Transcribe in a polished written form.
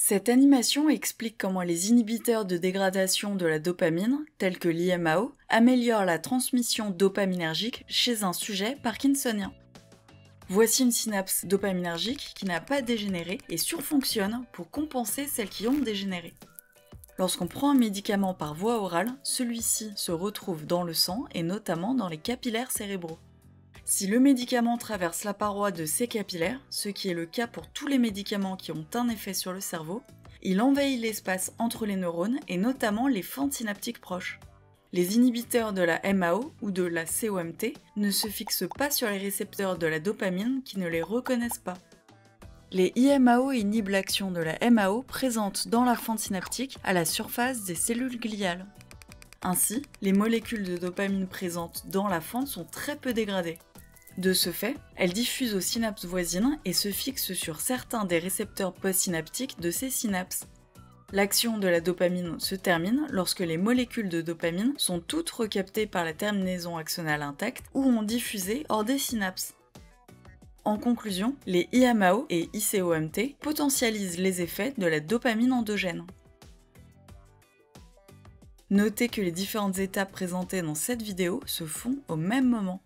Cette animation explique comment les inhibiteurs de dégradation de la dopamine, tels que l'IMAO, améliorent la transmission dopaminergique chez un sujet parkinsonien. Voici une synapse dopaminergique qui n'a pas dégénéré et surfonctionne pour compenser celles qui ont dégénéré. Lorsqu'on prend un médicament par voie orale, celui-ci se retrouve dans le sang et notamment dans les capillaires cérébraux. Si le médicament traverse la paroi de ces capillaires, ce qui est le cas pour tous les médicaments qui ont un effet sur le cerveau, il envahit l'espace entre les neurones et notamment les fentes synaptiques proches. Les inhibiteurs de la MAO ou de la COMT ne se fixent pas sur les récepteurs de la dopamine qui ne les reconnaissent pas. Les IMAO inhibent l'action de la MAO présente dans la fente synaptique à la surface des cellules gliales. Ainsi, les molécules de dopamine présentes dans la fente sont très peu dégradées. De ce fait, elles diffusent aux synapses voisines et se fixent sur certains des récepteurs postsynaptiques de ces synapses. L'action de la dopamine se termine lorsque les molécules de dopamine sont toutes recaptées par la terminaison axonale intacte ou ont diffusé hors des synapses. En conclusion, les IMAO et ICOMT potentialisent les effets de la dopamine endogène. Notez que les différentes étapes présentées dans cette vidéo se font au même moment.